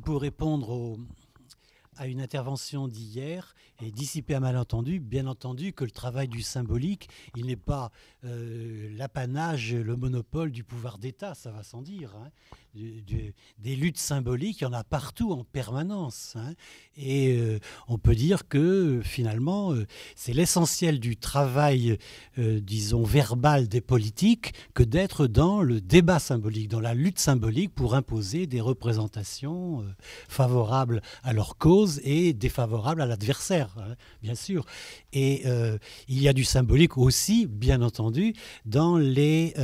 pour répondre à une intervention d'hier et dissiper un malentendu, bien entendu que le travail du symbolique, il n'est pas l'apanage, le monopole du pouvoir d'État, ça va sans dire. Hein. Des luttes symboliques, il y en a partout en permanence. Hein. Et on peut dire que finalement, c'est l'essentiel du travail, disons, verbal des politiques que d'être dans le débat symbolique, dans la lutte symbolique pour imposer des représentations favorables à leur cause et défavorables à l'adversaire, hein, bien sûr. Et il y a du symbolique aussi, bien entendu, dans les,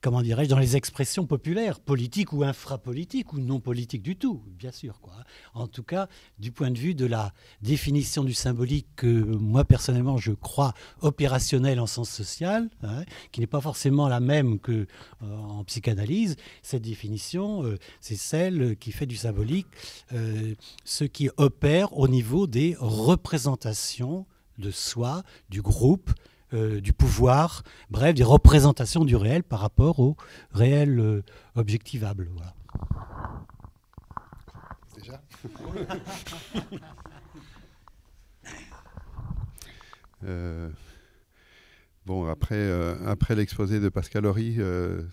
comment dirais-je, dans les expressions populaires, politiques ou infrapolitiques ou non politiques du tout, bien sûr, quoi. En tout cas, du point de vue de la définition du symbolique que moi, personnellement, je crois opérationnelle en sens social, hein, qui n'est pas forcément la même qu'en psychanalyse, cette définition, c'est celle qui fait du symbolique ce qui opère au niveau des représentations de soi, du groupe, du pouvoir, bref, des représentations du réel par rapport au réel objectivable. Voilà. Déjà Bon, après l'exposé de Pascal Horry,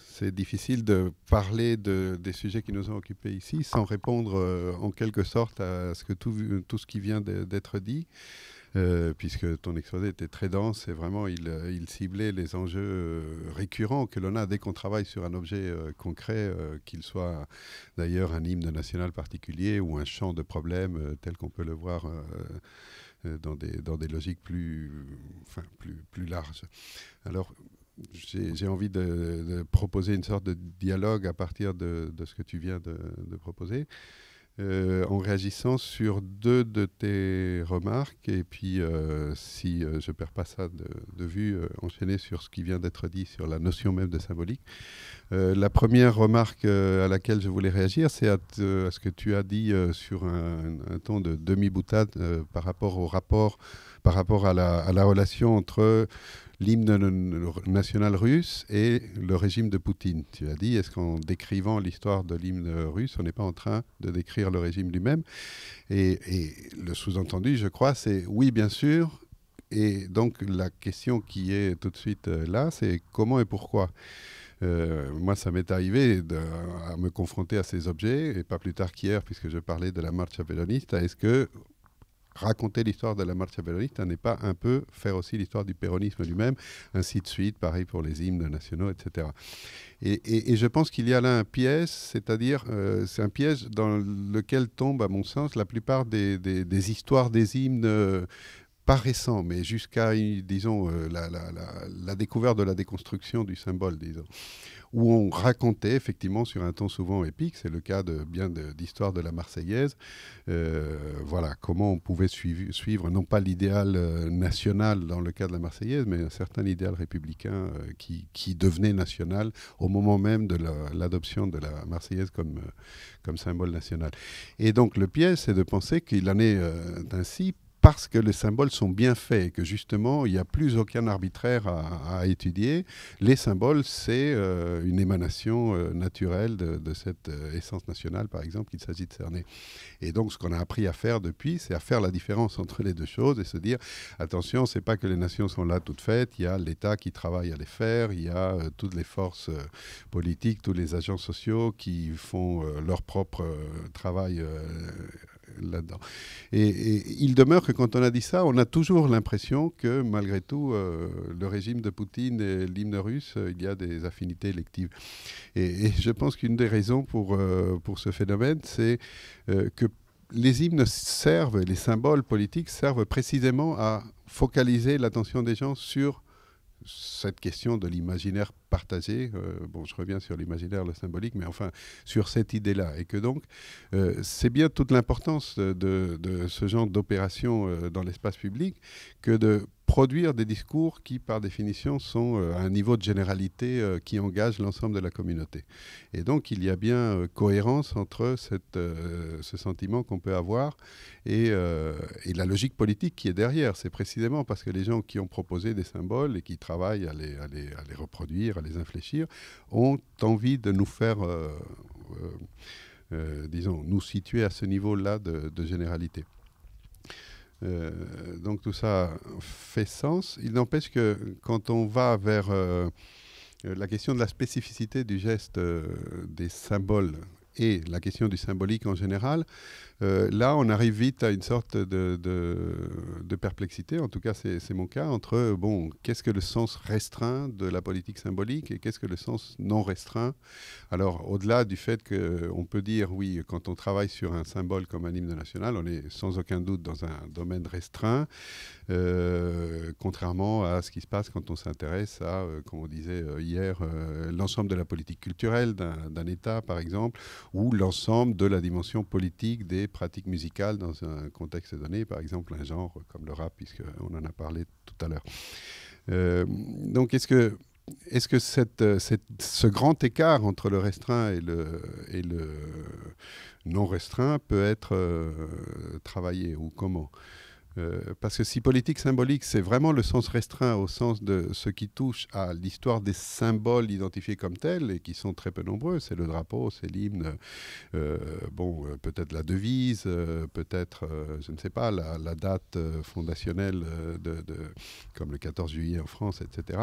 c'est difficile de parler des sujets qui nous ont occupés ici sans répondre en quelque sorte à tout ce qui vient d'être dit. Puisque ton exposé était très dense et vraiment il ciblait les enjeux récurrents que l'on a dès qu'on travaille sur un objet concret, qu'il soit d'ailleurs un hymne national particulier ou un champ de problèmes tel qu'on peut le voir dans des logiques plus larges. Alors, j'ai envie de proposer une sorte de dialogue à partir de ce que tu viens de proposer. En réagissant sur deux de tes remarques et puis si je ne perds pas ça de vue, enchaîner sur ce qui vient d'être dit sur la notion même de symbolique. La première remarque à laquelle je voulais réagir, c'est à ce que tu as dit sur un ton de demi-boutade par rapport à la relation entre l'hymne national russe et le régime de Poutine. Tu as dit, est-ce qu'en décrivant l'histoire de l'hymne russe, on n'est pas en train de décrire le régime lui-même ? Et le sous-entendu, je crois, c'est oui, bien sûr. Et donc, la question qui est tout de suite là, c'est comment et pourquoi ? Moi, ça m'est arrivé à me confronter à ces objets, et pas plus tard qu'hier, puisque je parlais de la Marcha Peronista. Est-ce que raconter l'histoire de la Marcha Peronista n'est pas un peu faire aussi l'histoire du péronisme lui-même, ainsi de suite, pareil pour les hymnes nationaux, etc. Et je pense qu'il y a là un piège, c'est-à-dire c'est un piège dans lequel tombe, à mon sens, la plupart des histoires des hymnes pas récents, mais jusqu'à, disons, la découverte de la déconstruction du symbole, disons, où on racontait effectivement sur un ton souvent épique, c'est le cas d'histoire de la Marseillaise, voilà, comment on pouvait suivre non pas l'idéal national dans le cas de la Marseillaise, mais un certain idéal républicain qui devenait national au moment même de l'adoption de la Marseillaise comme symbole national. Et donc le piège, c'est de penser qu'il en est ainsi parce que les symboles sont bien faits et que justement, il n'y a plus aucun arbitraire à étudier. Les symboles, c'est une émanation naturelle de cette essence nationale, par exemple, qu'il s'agit de cerner. Et donc, ce qu'on a appris à faire depuis, c'est à faire la différence entre les deux choses et se dire, attention, c'est pas que les nations sont là toutes faites, il y a l'État qui travaille à les faire, il y a toutes les forces politiques, tous les agents sociaux qui font leur propre travail là-dedans. Et il demeure que quand on a dit ça, on a toujours l'impression que malgré tout, le régime de Poutine et l'hymne russe, il y a des affinités électives. Et je pense qu'une des raisons pour ce phénomène, c'est que les hymnes servent, les symboles politiques servent précisément à focaliser l'attention des gens sur cette question de l'imaginaire partagé, bon, je reviens sur l'imaginaire, le symbolique, mais enfin sur cette idée-là. Et que donc, c'est bien toute l'importance de ce genre d'opération dans l'espace public que de produire des discours qui, par définition, sont à un niveau de généralité qui engage l'ensemble de la communauté. Et donc, il y a bien cohérence entre ce sentiment qu'on peut avoir et la logique politique qui est derrière. C'est précisément parce que les gens qui ont proposé des symboles et qui travaillent à les reproduire, à les infléchir, ont envie de nous faire disons, nous situer à ce niveau-là de généralité. Donc tout ça fait sens. Il n'empêche que quand on va vers la question de la spécificité du geste des symboles et la question du symbolique en général, là on arrive vite à une sorte de perplexité, en tout cas c'est mon cas, entre bon, qu'est-ce que le sens restreint de la politique symbolique et qu'est-ce que le sens non restreint. Alors au-delà du fait qu'on peut dire, oui, quand on travaille sur un symbole comme un hymne national, on est sans aucun doute dans un domaine restreint, contrairement à ce qui se passe quand on s'intéresse à, comme on disait hier, l'ensemble de la politique culturelle d'un État, par exemple, ou l'ensemble de la dimension politique des pratiques musicales dans un contexte donné, par exemple un genre comme le rap, puisqu'on en a parlé tout à l'heure. Donc est-ce que ce grand écart entre le restreint et le non restreint peut être travaillé, ou comment ? Parce que si politique symbolique, c'est vraiment le sens restreint au sens de ce qui touche à l'histoire des symboles identifiés comme tels, et qui sont très peu nombreux, c'est le drapeau, c'est l'hymne, peut-être la devise, peut-être, je ne sais pas, la date fondationnelle comme le 14 juillet en France, etc.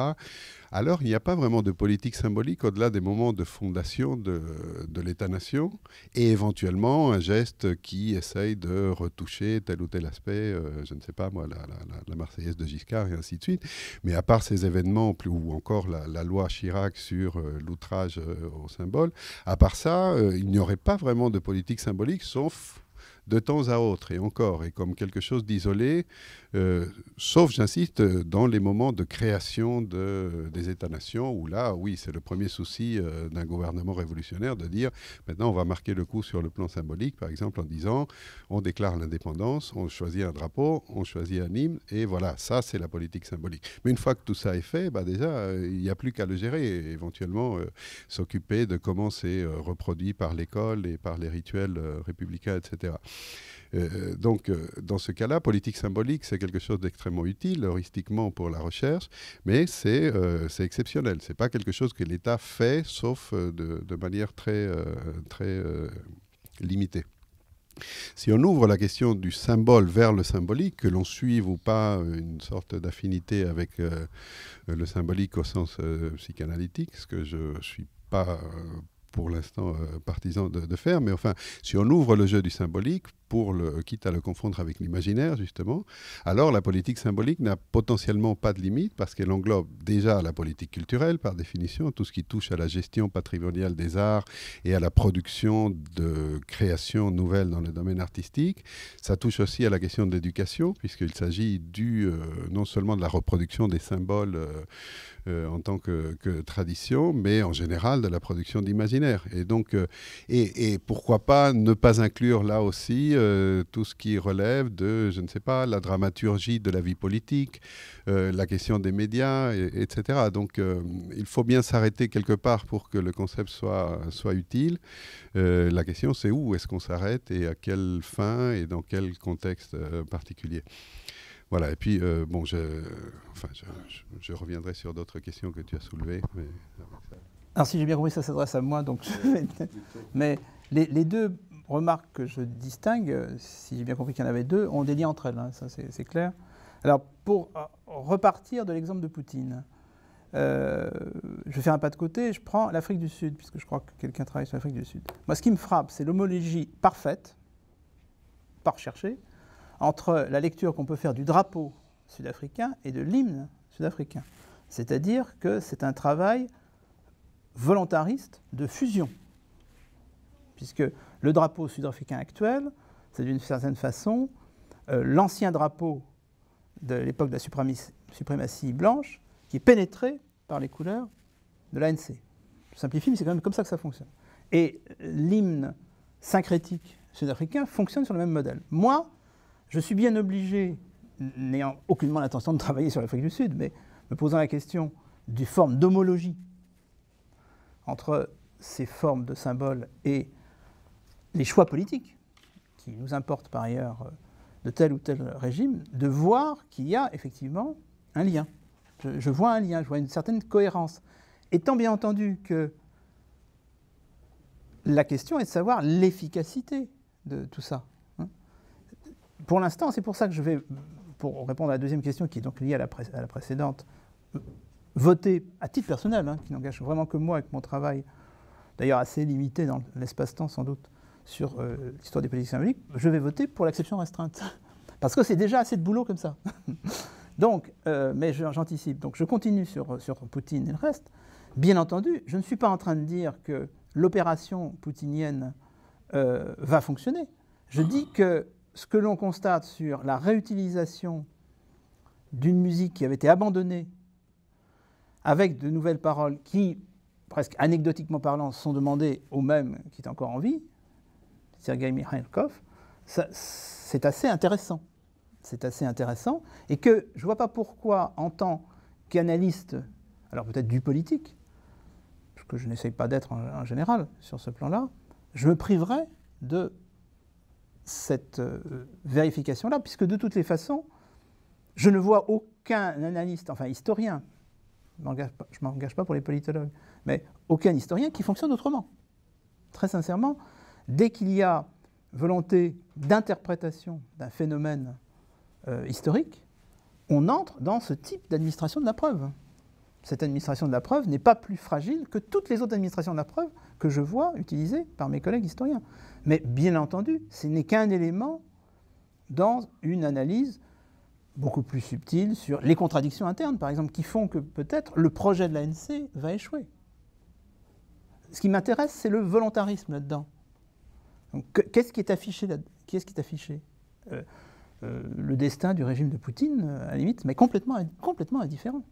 Alors, il n'y a pas vraiment de politique symbolique au-delà des moments de fondation de l'État-nation, et éventuellement un geste qui essaye de retoucher tel ou tel aspect, je ne sais pas moi, la Marseillaise de Giscard et ainsi de suite. Mais à part ces événements, ou encore la loi Chirac sur l'outrage au symbole, à part ça, il n'y aurait pas vraiment de politique symbolique, sauf de temps à autre, et encore, et comme quelque chose d'isolé, sauf, j'insiste, dans les moments de création des États-nations, où là, oui, c'est le premier souci d'un gouvernement révolutionnaire de dire, maintenant, on va marquer le coup sur le plan symbolique, par exemple, en disant, on déclare l'indépendance, on choisit un drapeau, on choisit un hymne, et voilà, ça, c'est la politique symbolique. Mais une fois que tout ça est fait, bah déjà, il n'y a plus qu'à le gérer, et éventuellement s'occuper de comment c'est reproduit par l'école et par les rituels républicains, etc. Donc, dans ce cas-là, politique symbolique, c'est quelque chose d'extrêmement utile, heuristiquement pour la recherche, mais c'est exceptionnel. Ce n'est pas quelque chose que l'État fait, sauf de manière très limitée. Si on ouvre la question du symbole vers le symbolique, que l'on suive ou pas une sorte d'affinité avec le symbolique au sens psychanalytique, ce que je ne suis pas pour l'instant partisan de faire, mais enfin, si on ouvre le jeu du symbolique, quitte à le confondre avec l'imaginaire, justement, alors la politique symbolique n'a potentiellement pas de limite, parce qu'elle englobe déjà la politique culturelle, par définition, tout ce qui touche à la gestion patrimoniale des arts et à la production de créations nouvelles dans le domaine artistique. Ça touche aussi à la question de l'éducation, puisqu'il s'agit non seulement de la reproduction des symboles en tant que tradition, mais en général de la production d'imaginaire. Et donc, et pourquoi pas ne pas inclure là aussi tout ce qui relève de, je ne sais pas, la dramaturgie de la vie politique, la question des médias, etc. Donc, il faut bien s'arrêter quelque part pour que le concept soit utile. La question, c'est où est-ce qu'on s'arrête et à quelle fin et dans quel contexte particulier. Voilà, et puis, je reviendrai sur d'autres questions que tu as soulevées. Mais... Alors, si j'ai bien compris, ça s'adresse à moi, donc mais les deux remarques que je distingue, si j'ai bien compris qu'il y en avait deux, ont des liens entre elles, hein, ça c'est clair. Alors, pour repartir de l'exemple de Poutine, je vais faire un pas de côté, je prends l'Afrique du Sud, puisque je crois que quelqu'un travaille sur l'Afrique du Sud. Moi, ce qui me frappe, c'est l'homologie parfaite, pas recherchée, entre la lecture qu'on peut faire du drapeau sud-africain et de l'hymne sud-africain. C'est-à-dire que c'est un travail volontariste de fusion, puisque le drapeau sud-africain actuel, c'est d'une certaine façon l'ancien drapeau de l'époque de la suprématie blanche qui est pénétré par les couleurs de l'ANC. Je simplifie, mais c'est quand même comme ça que ça fonctionne. Et l'hymne syncrétique sud-africain fonctionne sur le même modèle. Moi, je suis bien obligé, n'ayant aucunement l'intention de travailler sur l'Afrique du Sud, mais me posant la question des formes d'homologie entre ces formes de symboles et les choix politiques, qui nous importent par ailleurs de tel ou tel régime, de voir qu'il y a effectivement un lien. Je vois un lien, je vois une certaine cohérence. Étant bien entendu que la question est de savoir l'efficacité de tout ça. Hein. Pour l'instant, c'est pour ça que je vais, pour répondre à la deuxième question qui est donc liée à la précédente, voter à titre personnel, hein, qui n'engage vraiment que moi avec mon travail, d'ailleurs assez limité dans l'espace-temps sans doute, sur l'histoire des politiques symboliques, je vais voter pour l'acception restreinte. Parce que c'est déjà assez de boulot comme ça. Donc, mais j'anticipe. Donc je continue sur Poutine et le reste. Bien entendu, je ne suis pas en train de dire que l'opération poutinienne va fonctionner. Je dis que ce que l'on constate sur la réutilisation d'une musique qui avait été abandonnée avec de nouvelles paroles qui, presque anecdotiquement parlant, sont demandées au même qui est encore en vie, Sergueï Mikhaïlkov, c'est assez intéressant. C'est assez intéressant. Et que je ne vois pas pourquoi, en tant qu'analyste, alors peut-être du politique, parce que je n'essaye pas d'être en général sur ce plan-là, je me priverais de cette vérification-là, puisque de toutes les façons, je ne vois aucun analyste, enfin historien, je ne m'engage pas pour les politologues, mais aucun historien qui fonctionne autrement. Très sincèrement, dès qu'il y a volonté d'interprétation d'un phénomène historique, on entre dans ce type d'administration de la preuve. Cette administration de la preuve n'est pas plus fragile que toutes les autres administrations de la preuve que je vois utilisées par mes collègues historiens. Mais bien entendu, ce n'est qu'un élément dans une analyse beaucoup plus subtile sur les contradictions internes, par exemple, qui font que peut-être le projet de l'ANC va échouer. Ce qui m'intéresse, c'est le volontarisme là-dedans. Qu'est-ce qui est affiché là? Qu'est-ce qui est affiché le destin du régime de Poutine, à la limite, mais complètement indifférent.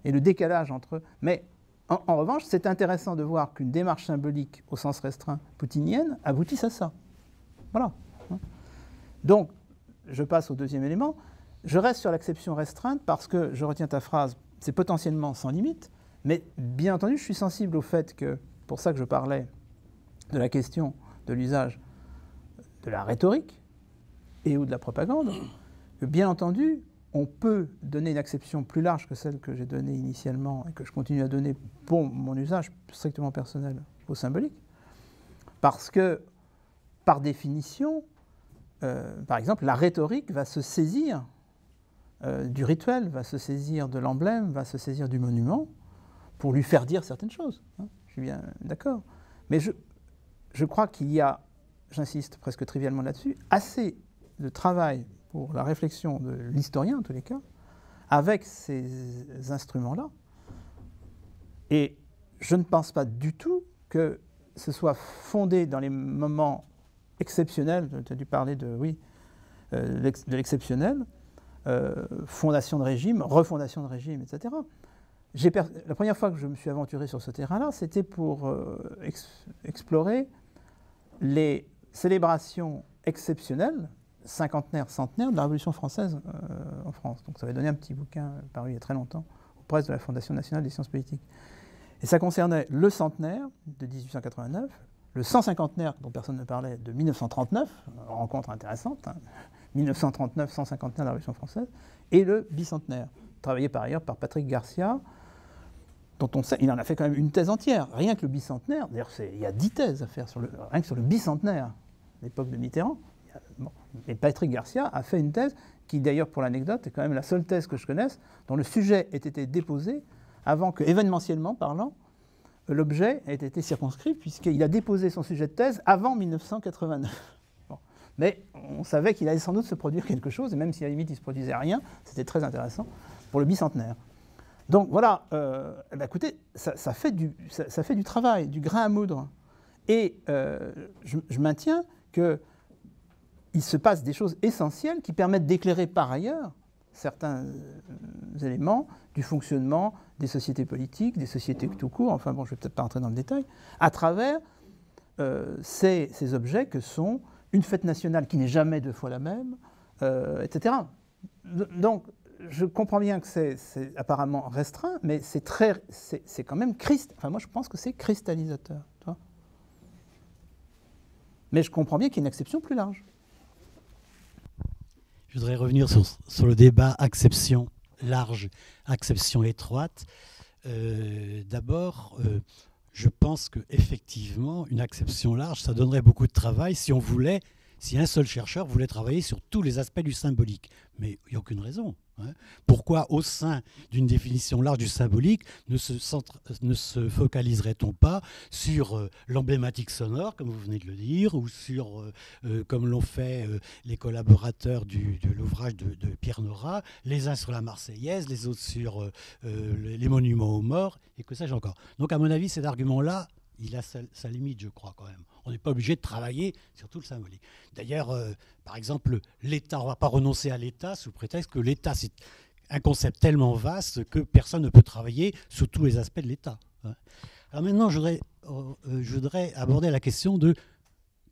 Et le décalage entre... Mais en revanche, c'est intéressant de voir qu'une démarche symbolique au sens restreint poutinienne aboutisse à ça. Voilà. Donc, je passe au deuxième élément. Je reste sur l'acception restreinte parce que, je retiens ta phrase, c'est potentiellement sans limite, mais bien entendu, je suis sensible au fait que, pour ça que je parlais de la question de l'usage de la rhétorique et ou de la propagande, que bien entendu, on peut donner une acception plus large que celle que j'ai donnée initialement et que je continue à donner pour mon usage strictement personnel au symbolique, parce que, par définition, par exemple, la rhétorique va se saisir du rituel, va se saisir de l'emblème, va se saisir du monument pour lui faire dire certaines choses. Hein, je suis bien d'accord. Mais je crois qu'il y a, j'insiste presque trivialement là-dessus, assez de travail pour la réflexion de l'historien, en tous les cas, avec ces instruments-là. Et je ne pense pas du tout que ce soit fondé dans les moments exceptionnels, tu as dû parler de l'exceptionnel, fondation de régime, refondation de régime, etc. La première fois que je me suis aventuré sur ce terrain-là, c'était pour explorer les célébrations exceptionnelles, cinquantenaire, centenaire de la Révolution française en France. Donc ça avait donné un petit bouquin paru il y a très longtemps aux presses de la Fondation nationale des sciences politiques. Et ça concernait le centenaire de 1889, le 150naire dont personne ne parlait de 1939, rencontre intéressante, hein, 1939, 150naire de la Révolution française, et le bicentenaire, travaillé par ailleurs par Patrick Garcia, dont on sait, il en a fait quand même une thèse entière, rien que le bicentenaire, d'ailleurs il y a 10 thèses à faire rien que sur le bicentenaire, à l'époque de Mitterrand. Bon. Et Patrick Garcia a fait une thèse qui, d'ailleurs, pour l'anecdote, est quand même la seule thèse que je connaisse dont le sujet ait été déposé avant que, événementiellement parlant, l'objet ait été circonscrit, puisqu'il a déposé son sujet de thèse avant 1989. Bon. Mais on savait qu'il allait sans doute se produire quelque chose, et même si à la limite il ne se produisait rien, c'était très intéressant pour le bicentenaire. Donc voilà, écoutez, ça fait du travail, du grain à moudre. Et je maintiens que il se passe des choses essentielles qui permettent d'éclairer par ailleurs certains éléments du fonctionnement des sociétés politiques, des sociétés tout court, enfin bon, je ne vais peut-être pas rentrer dans le détail, à travers ces objets que sont une fête nationale qui n'est jamais deux fois la même, etc. Donc, je comprends bien que c'est apparemment restreint, mais c'est quand même enfin moi je pense que c'est cristallisateur. Tu vois. Mais je comprends bien qu'il y a une acception plus large. Je voudrais revenir sur le débat acception large, acception étroite. D'abord, je pense qu'effectivement, une acception large, ça donnerait beaucoup de travail si un seul chercheur voulait travailler sur tous les aspects du symbolique. Mais il n'y a aucune raison. Pourquoi, au sein d'une définition large du symbolique, ne se focaliserait-on pas sur l'emblématique sonore, comme vous venez de le dire, ou sur, comme l'ont fait les collaborateurs de l'ouvrage de Pierre Nora, les uns sur la Marseillaise, les autres sur les monuments aux morts, et que sais-je encore. Donc, à mon avis, cet argument-là, il a sa limite, je crois, quand même. On n'est pas obligé de travailler sur tout le symbolique. D'ailleurs, par exemple, l'État, on ne va pas renoncer à l'État sous prétexte que l'État, c'est un concept tellement vaste que personne ne peut travailler sur tous les aspects de l'État. Alors maintenant, je voudrais aborder la question de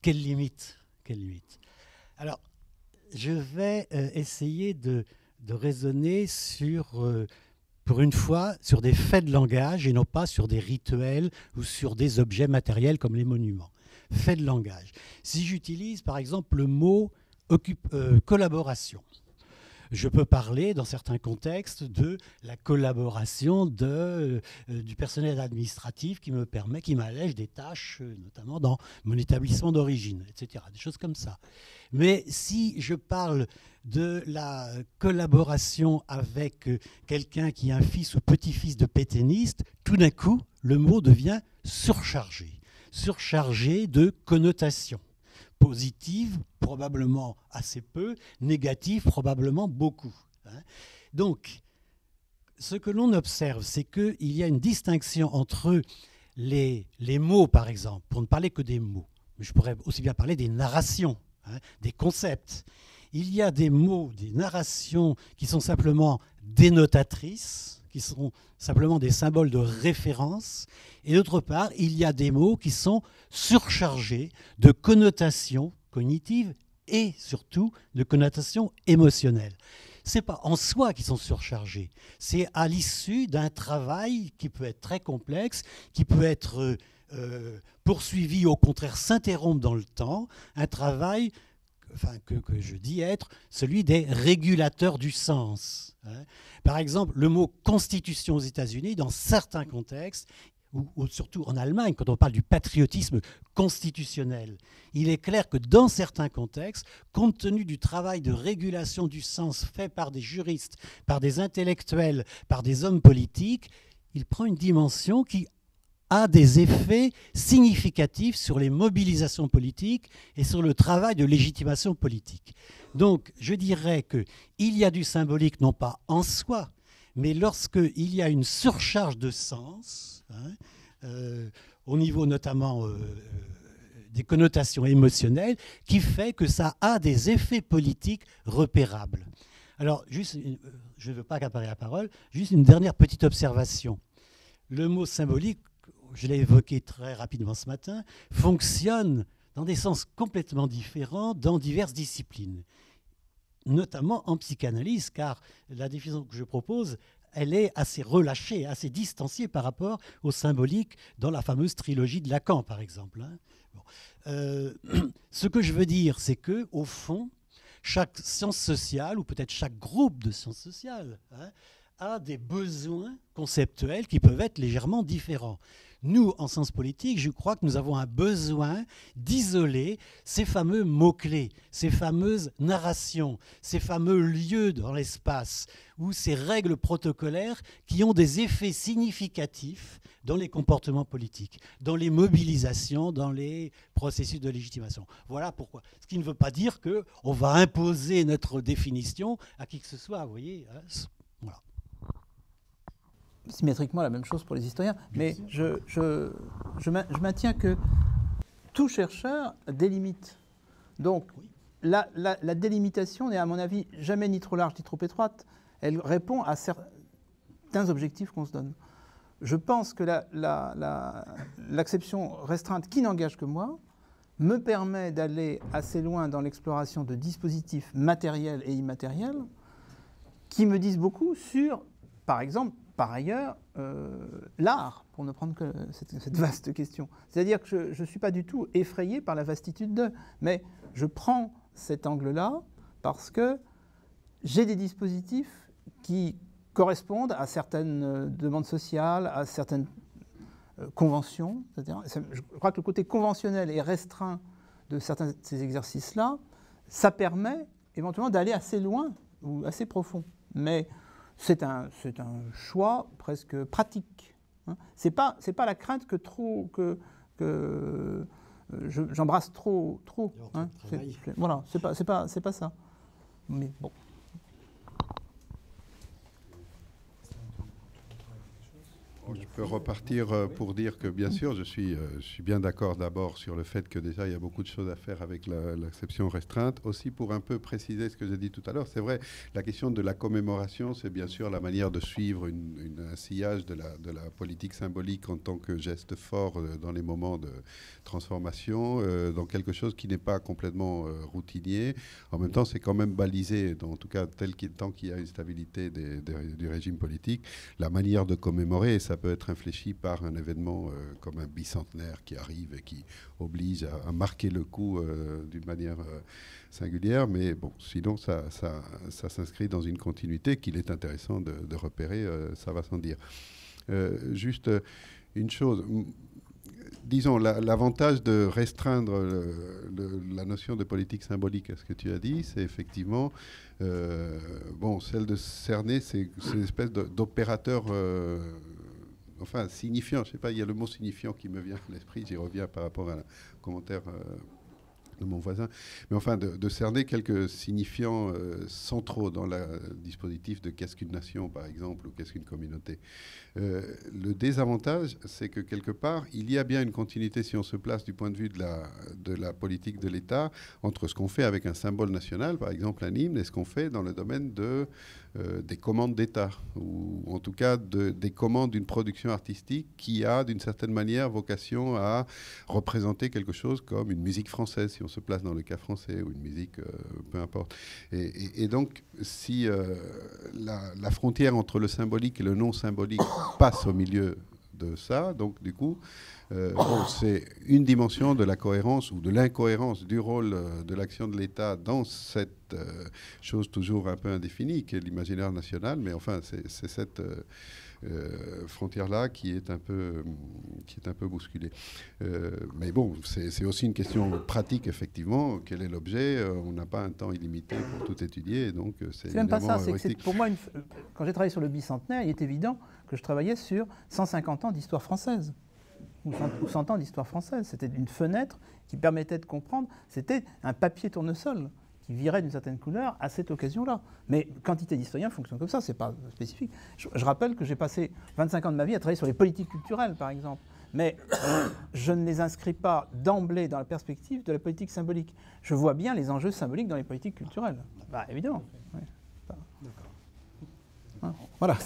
quelle limite. Alors, je vais essayer de raisonner pour une fois, sur des faits de langage et non pas sur des rituels ou sur des objets matériels comme les monuments. Faits de langage. Si j'utilise par exemple le mot collaboration, je peux parler dans certains contextes de la collaboration du personnel administratif qui m'allège des tâches, notamment dans mon établissement d'origine, etc. Des choses comme ça. Mais si je parle de la collaboration avec quelqu'un qui est un fils ou petit-fils de pétainiste, tout d'un coup, le mot devient surchargé de connotations. Positives, probablement assez peu, négatives, probablement beaucoup. Donc, ce que l'on observe, c'est qu'il y a une distinction entre les mots, par exemple, pour ne parler que des mots. Mais je pourrais aussi bien parler des narrations, des concepts. Il y a des mots, des narrations qui sont simplement dénotatrices, qui sont simplement des symboles de référence. Et d'autre part, il y a des mots qui sont surchargés de connotations cognitives et surtout de connotations émotionnelles. Ce n'est pas en soi qu'ils sont surchargés, c'est à l'issue d'un travail qui peut être très complexe, qui peut être poursuivi, au contraire s'interrompre dans le temps, un travail que je dis être celui des régulateurs du sens. Par exemple, le mot constitution aux États-Unis, dans certains contextes, ou surtout en Allemagne, quand on parle du patriotisme constitutionnel, il est clair que dans certains contextes, compte tenu du travail de régulation du sens fait par des juristes, par des intellectuels, par des hommes politiques, il prend une dimension qui a des effets significatifs sur les mobilisations politiques et sur le travail de légitimation politique. Donc, je dirais qu'il y a du symbolique, non pas en soi, mais lorsqu'il y a une surcharge de sens, au niveau notamment des connotations émotionnelles, qui fait que ça a des effets politiques repérables. Alors, juste, je ne veux pas accaparer la parole, juste une dernière petite observation. Le mot symbolique, je l'ai évoqué très rapidement ce matin, fonctionne dans des sens complètement différents dans diverses disciplines, notamment en psychanalyse, car la définition que je propose, elle est assez relâchée, assez distanciée par rapport au symbolique dans la fameuse trilogie de Lacan, par exemple. Ce que je veux dire, c'est qu'au fond, chaque science sociale, ou peut-être chaque groupe de sciences sociales, a des besoins conceptuels qui peuvent être légèrement différents. Nous, en sciences politiques, je crois que nous avons un besoin d'isoler ces fameux mots-clés, ces fameuses narrations, ces fameux lieux dans l'espace, ou ces règles protocolaires qui ont des effets significatifs dans les comportements politiques, dans les mobilisations, dans les processus de légitimation. Voilà pourquoi. Ce qui ne veut pas dire qu'on va imposer notre définition à qui que ce soit, vous voyez. Voilà. Symétriquement la même chose pour les historiens, mais je maintiens que tout chercheur délimite. Donc la délimitation n'est à mon avis jamais ni trop large ni trop étroite, elle répond à certains objectifs qu'on se donne. Je pense que l'acception restreinte qui n'engage que moi me permet d'aller assez loin dans l'exploration de dispositifs matériels et immatériels qui me disent beaucoup sur, par exemple, par ailleurs, l'art, pour ne prendre que cette vaste question. C'est-à-dire que je ne suis pas du tout effrayé par la vastitude de, mais je prends cet angle-là parce que j'ai des dispositifs qui correspondent à certaines demandes sociales, à certaines convention, etc. Je crois que le côté conventionnel et restreint de certains de ces exercices-là, ça permet éventuellement d'aller assez loin ou assez profond. Mais c'est un choix presque pratique. Hein. C'est pas la crainte que j'embrasse trop. Hein. Voilà, c'est pas ça. Mais bon. Je peux repartir pour dire que bien sûr, je suis bien d'accord d'abord sur le fait que déjà il y a beaucoup de choses à faire avec l'acception restreinte. Aussi pour un peu préciser ce que j'ai dit tout à l'heure, c'est vrai, la question de la commémoration, c'est bien sûr la manière de suivre un sillage de la politique symbolique en tant que geste fort dans les moments de transformation, dans quelque chose qui n'est pas complètement routinier. En même temps, c'est quand même balisé, en tout cas tant qu'il y a une stabilité du régime politique, la manière de commémorer, ça peut être infléchi par un événement comme un bicentenaire qui arrive et qui oblige à marquer le coup d'une manière singulière. Mais bon, sinon, ça s'inscrit dans une continuité qu'il est intéressant de repérer, ça va sans dire. Juste une chose. Disons, l'avantage de restreindre la notion de politique symbolique à ce que tu as dit, c'est effectivement, celle de cerner ces espèces d'opérateurs, enfin, signifiants. Je ne sais pas, il y a le mot signifiant qui me vient à l'esprit, j'y reviens par rapport à un commentaire de mon voisin. Mais enfin, de cerner quelques signifiants centraux dans le dispositif de qu'est-ce qu'une nation, par exemple, ou qu'est-ce qu'une communauté. Le désavantage, c'est que quelque part, il y a bien une continuité, si on se place du point de vue de la politique de l'État, entre ce qu'on fait avec un symbole national, par exemple un hymne, et ce qu'on fait dans le domaine des commandes d'État, ou en tout cas des commandes d'une production artistique qui a, d'une certaine manière, vocation à représenter quelque chose comme une musique française, si on se place dans le cas français, ou une musique, peu importe. Et donc, si la frontière entre le symbolique et le non symbolique passe au milieu de ça, donc du coup, c'est une dimension de la cohérence ou de l'incohérence du rôle de l'action de l'État dans cette chose toujours un peu indéfinie qu'est l'imaginaire national, mais enfin, c'est cette frontière-là qui est un peu bousculée. Mais bon, c'est aussi une question pratique, effectivement. Quel est l'objet? On n'a pas un temps illimité pour tout étudier, donc c'est même pas ça. Pour moi, quand j'ai travaillé sur le bicentenaire, il est évident que je travaillais sur 150 ans d'histoire française. Ou 100 ans d'histoire française. C'était une fenêtre qui permettait de comprendre. C'était un papier tournesol qui virait d'une certaine couleur à cette occasion-là. Mais quantité d'historiens fonctionne comme ça, c'est pas spécifique. Je rappelle que j'ai passé 25 ans de ma vie à travailler sur les politiques culturelles, par exemple. Mais je ne les inscris pas d'emblée dans la perspective de la politique symbolique. Je vois bien les enjeux symboliques dans les politiques culturelles. Bah, évidemment. Ouais. D'accord. Voilà.